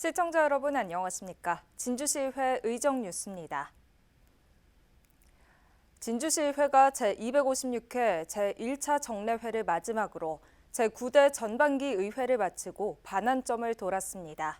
시청자 여러분 안녕하십니까? 진주시의회 의정뉴스입니다. 진주시의회가 제256회 제1차 정례회를 마지막으로 제9대 전반기 의회를 마치고 반환점을 돌았습니다.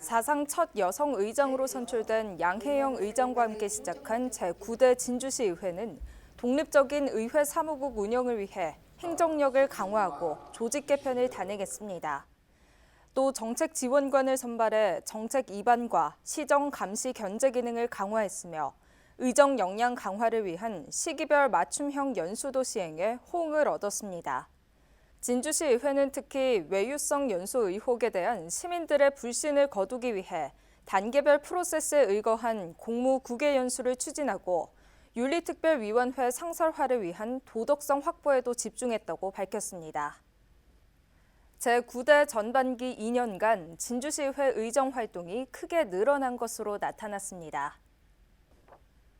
사상 첫 여성 의장으로 선출된 양혜영 의장과 함께 시작한 제9대 진주시의회는 독립적인 의회 사무국 운영을 위해 행정력을 강화하고 조직 개편을 단행했습니다. 또 정책 지원관을 선발해 정책 입안과 시정 감시 견제 기능을 강화했으며 의정 역량 강화를 위한 시기별 맞춤형 연수도 시행에 호응을 얻었습니다. 진주시의회는 특히 외유성 연수 의혹에 대한 시민들의 불신을 거두기 위해 단계별 프로세스에 의거한 공무 국외 연수를 추진하고 윤리특별위원회 상설화를 위한 도덕성 확보에도 집중했다고 밝혔습니다. 제9대 전반기 2년간 진주시의회 의정 활동이 크게 늘어난 것으로 나타났습니다.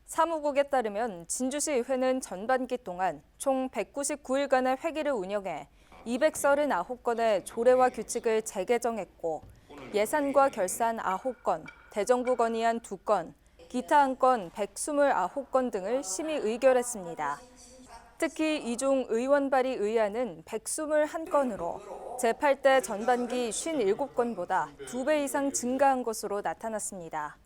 사무국에 따르면 진주시의회는 전반기 동안 총 199일간의 회기를 운영해 239건의 조례와 규칙을 재개정했고 예산과 결산 9건, 대정부 건의안 2건, 기타 안건 129건 등을 심의 의결했습니다. 특히 이 중 의원 발의 의안은 121건으로 제8대 전반기 57건보다 2배 이상 증가한 것으로 나타났습니다.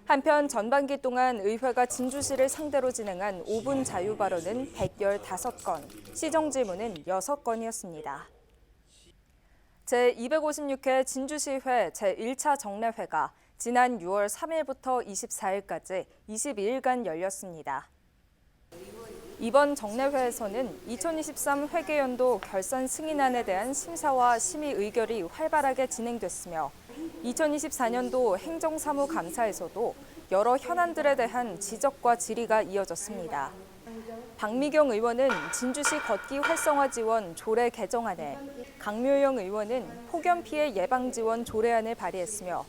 한편 전반기 동안 의회가 진주시를 상대로 진행한 5분 자유 발언은 115건, 시정 질문은 6건이었습니다. 제256회 진주시회 제1차 정례회가 지난 6월 3일부터 24일까지 22일간 열렸습니다. 이번 정례회에서는 2023 회계연도 결산 승인안에 대한 심사와 심의 의결이 활발하게 진행됐으며 2024년도 행정사무감사에서도 여러 현안들에 대한 지적과 질의가 이어졌습니다. 박미경 의원은 진주시 걷기 활성화 지원 조례 개정안에, 강묘영 의원은 폭염 피해 예방 지원 조례안을 발의했으며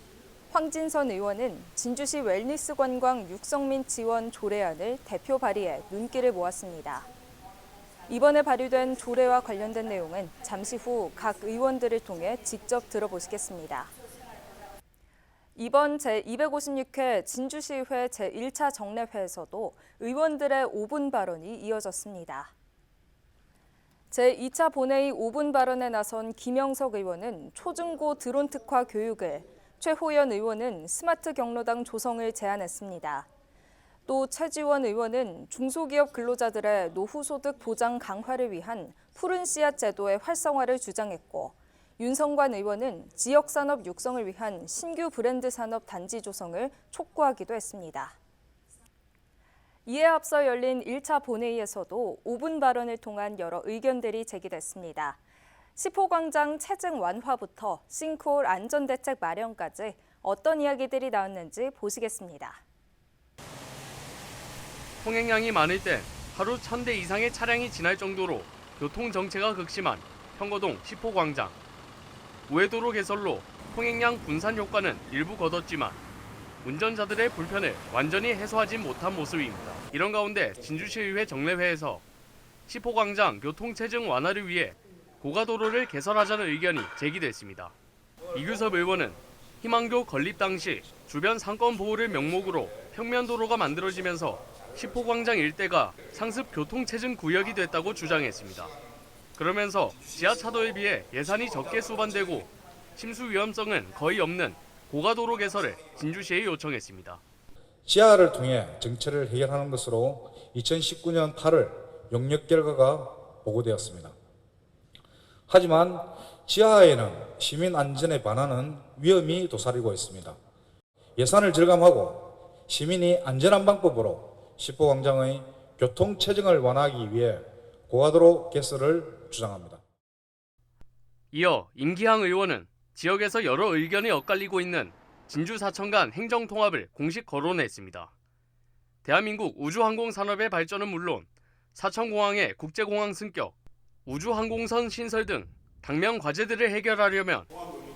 황진선 의원은 진주시 웰니스 관광 육성민 지원 조례안을 대표 발의해 눈길을 모았습니다. 이번에 발의된 조례와 관련된 내용은 잠시 후 각 의원들을 통해 직접 들어보시겠습니다. 이번 제256회 진주시의회 제1차 정례회에서도 의원들의 5분 발언이 이어졌습니다. 제2차 본회의 5분 발언에 나선 김영석 의원은 초중고 드론 특화 교육을, 최호연 의원은 스마트 경로당 조성을 제안했습니다. 또 최지원 의원은 중소기업 근로자들의 노후소득 보장 강화를 위한 푸른 씨앗 제도의 활성화를 주장했고 윤성관 의원은 지역산업 육성을 위한 신규 브랜드 산업 단지 조성을 촉구하기도 했습니다. 이에 앞서 열린 1차 본회의에서도 5분 발언을 통한 여러 의견들이 제기됐습니다. 10호 광장 체증 완화부터 싱크홀 안전대책 마련까지 어떤 이야기들이 나왔는지 보시겠습니다. 통행량이 많을 땐 하루 1000대 이상의 차량이 지날 정도로 교통정체가 극심한 평거동 10호 광장. 우회도로 개설로 통행량 분산 효과는 일부 거뒀지만 운전자들의 불편을 완전히 해소하지 못한 모습입니다. 이런 가운데 진주시의회 정례회에서 10호 광장 교통체증 완화를 위해 고가도로를 개설하자는 의견이 제기됐습니다. 이규섭 의원은 희망교 건립 당시 주변 상권 보호를 명목으로 평면도로가 만들어지면서 10호 광장 일대가 상습 교통체증 구역이 됐다고 주장했습니다. 그러면서 지하차도에 비해 예산이 적게 수반되고 침수 위험성은 거의 없는 고가도로 개설을 진주시에 요청했습니다. 지하를 통해 정체를 해결하는 것으로 2019년 8월 용역 결과가 보고되었습니다. 하지만 지하에는 시민 안전에 반하는 위험이 도사리고 있습니다. 예산을 절감하고 시민이 안전한 방법으로 10호 광장의 교통체증을 완화하기 위해 고가도로 개설을 주장합니다. 이어 임기항 의원은 지역에서 여러 의견이 엇갈리고 있는 진주 사천 간 행정통합을 공식 거론했습니다. 대한민국 우주항공산업의 발전은 물론 사천공항의 국제공항 승격, 우주항공선 신설 등 당면 과제들을 해결하려면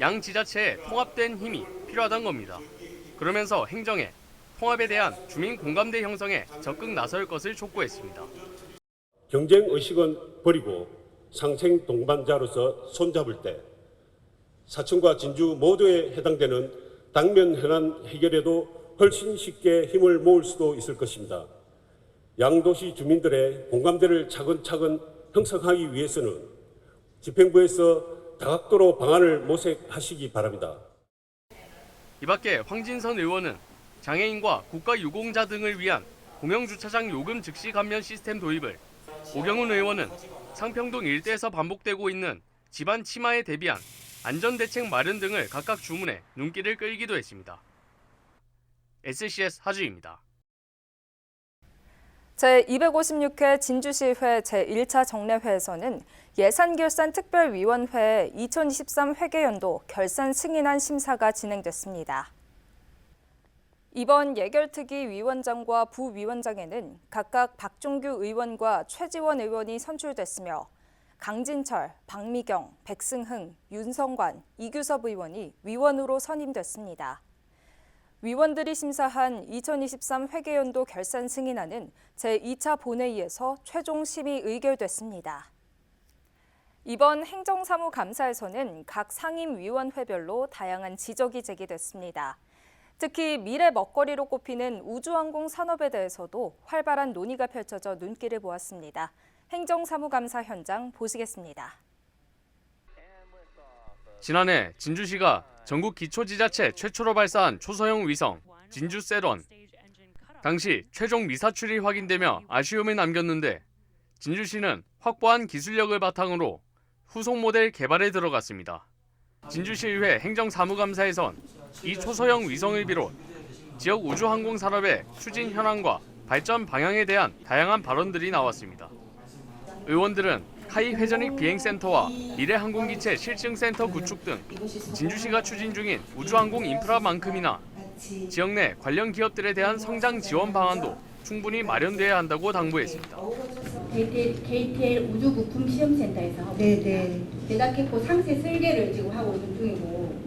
양 지자체의 통합된 힘이 필요하다는 겁니다. 그러면서 행정에 통합에 대한 주민 공감대 형성에 적극 나설 것을 촉구했습니다. 경쟁 의식은 버리고 상생 동반자로서 손잡을 때 사천과 진주 모두에 해당되는 당면 현안 해결에도 훨씬 쉽게 힘을 모을 수도 있을 것입니다. 양도시 주민들의 공감대를 차근차근 형성하기 위해서는 집행부에서 다각도로 방안을 모색하시기 바랍니다. 이 밖에 황진선 의원은 장애인과 국가유공자 등을 위한 공영주차장 요금 즉시 감면 시스템 도입을, 오경훈 의원은 상평동 일대에서 반복되고 있는 집안 침하에 대비한 안전대책 마련 등을 각각 주문해 눈길을 끌기도 했습니다. SCS 하주입니다. 제256회 진주시회 제1차 정례회에서는 예산결산특별위원회 2023 회계연도 결산 승인안 심사가 진행됐습니다. 이번 예결특위 위원장과 부위원장에는 각각 박종규 의원과 최지원 의원이 선출됐으며 강진철, 박미경, 백승흥, 윤성관, 이규섭 의원이 위원으로 선임됐습니다. 위원들이 심사한 2023 회계연도 결산 승인안은 제2차 본회의에서 최종 심의 의결됐습니다. 이번 행정사무감사에서는 각 상임위원회별로 다양한 지적이 제기됐습니다. 특히 미래 먹거리로 꼽히는 우주항공 산업에 대해서도 활발한 논의가 펼쳐져 눈길을 보았습니다. 행정사무감사 현장 보시겠습니다. 지난해 진주시가 전국 기초지자체 최초로 발사한 초소형 위성 진주세런. 당시 최종 미사출이 확인되며 아쉬움을 남겼는데 진주시는 확보한 기술력을 바탕으로 후속 모델 개발에 들어갔습니다. 진주시의회 행정사무감사에선 이 초소형 위성을 비롯 지역 우주항공 산업의 추진 현황과 발전 방향에 대한 다양한 발언들이 나왔습니다. 의원들은 카이 회전익 비행센터와 미래항공기체 실증센터 구축 등 진주시가 추진 중인 우주항공 인프라만큼이나 지역 내 관련 기업들에 대한 성장 지원 방안도 충분히 마련돼야 한다고 당부했습니다. KTL 우주부품시험센터에서 제작했고 상세 설계를 지금 하고 있는 중이고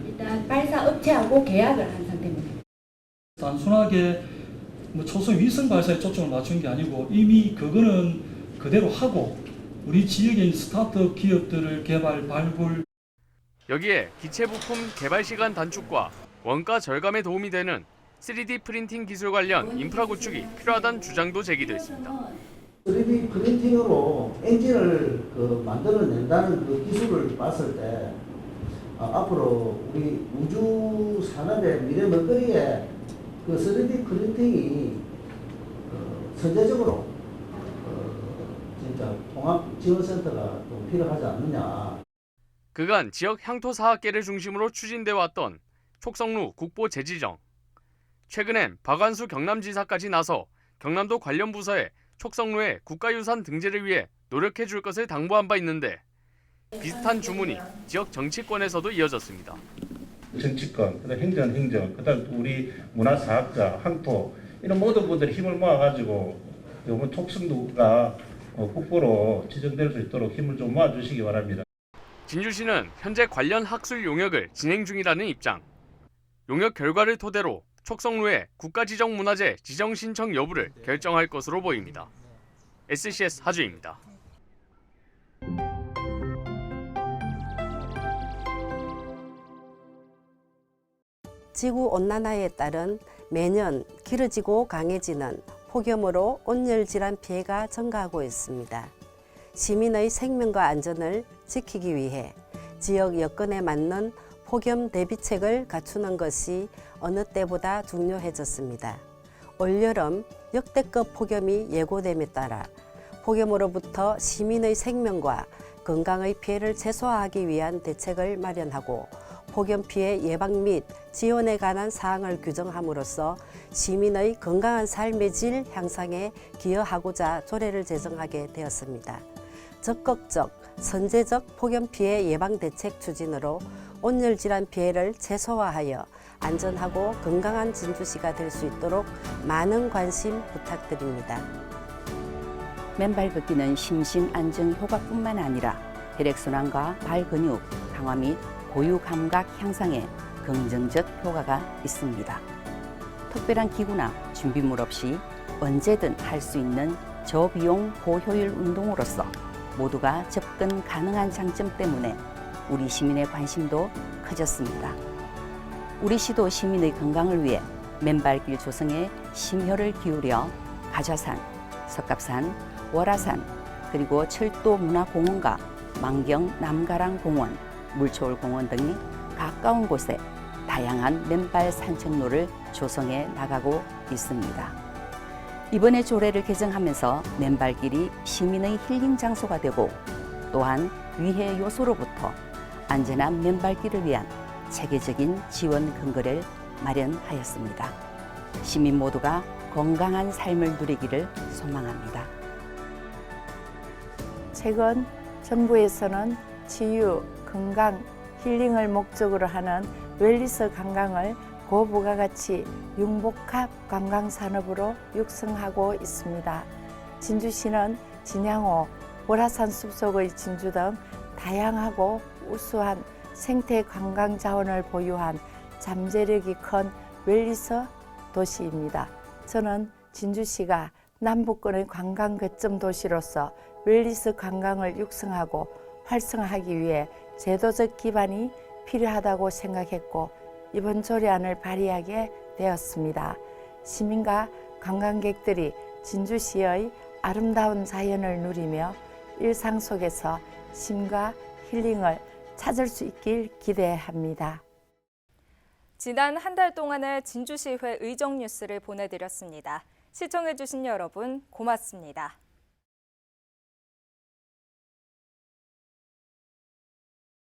일단 발사 업체하고 계약을 한 상태입니다. 단순하게 초소 위성 발사에 초점을 맞춘 게 아니고 이미 그거는 그대로 하고 우리 지역에 있는 스타트업 기업들을 개발, 발굴. 여기에 기체 부품 개발 시간 단축과 원가 절감에 도움이 되는 3D 프린팅 기술 관련 인프라 구축이 필요하다는 주장도 제기됐습니다. 3D 프린팅으로 엔진을 만들어낸다는 그 기술을 봤을 때 앞으로 우리 우주 산업의 미래 먹거리에 그 3D 프린팅이 선제적으로 진짜 통합 지원센터가 좀 필요하지 않느냐. 그간 지역 향토 사학계를 중심으로 추진돼 왔던 촉성루 국보 재지정. 최근엔 박완수 경남지사까지 나서 경남도 관련 부서에 촉성루의 국가유산 등재를 위해 노력해 줄 것을 당부한 바 있는데 비슷한 주문이 지역 정치권에서도 이어졌습니다. 정치권, 그다음 행정, 그다음 우리 문화사학자, 항토 이런 모든 분들이 힘을 모아가지고 이번 촉성루가 국보로 지정될 수 있도록 힘을 좀 모아주시기 바랍니다. 진주시는 현재 관련 학술 용역을 진행 중이라는 입장. 용역 결과를 토대로 촉성루의 국가지정문화재 지정 신청 여부를 결정할 것으로 보입니다. SCS 하주입니다. 지구온난화에 따른 매년 길어지고 강해지는 폭염으로 온열 질환 피해가 증가하고 있습니다. 시민의 생명과 안전을 지키기 위해 지역 여건에 맞는 폭염 대비책을 갖추는 것이 어느 때보다 중요해졌습니다. 올여름 역대급 폭염이 예고됨에 따라 폭염으로부터 시민의 생명과 건강의 피해를 최소화하기 위한 대책을 마련하고 폭염 피해 예방 및 지원에 관한 사항을 규정함으로써 시민의 건강한 삶의 질 향상에 기여하고자 조례를 제정하게 되었습니다. 적극적, 선제적 폭염 피해 예방 대책 추진으로 온열 질환 피해를 최소화하여 안전하고 건강한 진주시가 될 수 있도록 많은 관심 부탁드립니다. 맨발 걷기는 심신 안정 효과뿐만 아니라 혈액순환과 발근육 강화 및 고유 감각 향상에 긍정적 효과가 있습니다. 특별한 기구나 준비물 없이 언제든 할 수 있는 저비용 고효율 운동으로서 모두가 접근 가능한 장점 때문에 우리 시민의 관심도 커졌습니다. 우리 시도 시민의 건강을 위해 맨발길 조성에 심혈을 기울여 가좌산, 석갑산, 월화산, 그리고 철도문화공원과 만경 남가랑공원, 물초울공원 등이 가까운 곳에 다양한 맨발 산책로를 조성해 나가고 있습니다. 이번에 조례를 개정하면서 맨발길이 시민의 힐링 장소가 되고 또한 위해 요소로부터 안전한 맨발길을 위한 체계적인 지원 근거를 마련하였습니다. 시민 모두가 건강한 삶을 누리기를 소망합니다. 최근 정부에서는 치유, 건강, 힐링을 목적으로 하는 웰니스 관광을 고부가가치 융복합 관광산업으로 육성하고 있습니다. 진주시는 진양호, 월화산 숲속의 진주 등 다양하고 우수한 생태 관광 자원을 보유한 잠재력이 큰 웰니스 도시입니다. 저는 진주시가 남부권의 관광 거점 도시로서 웰니스 관광을 육성하고 활성화하기 위해 제도적 기반이 필요하다고 생각했고 이번 조례안을 발의하게 되었습니다. 시민과 관광객들이 진주시의 아름다운 자연을 누리며 일상 속에서 쉼과 힐링을 찾을 수 있길 기대합니다. 지난 한 달 동안의 진주시회 의정 뉴스를 보내드렸습니다. 시청해주신 여러분 고맙습니다.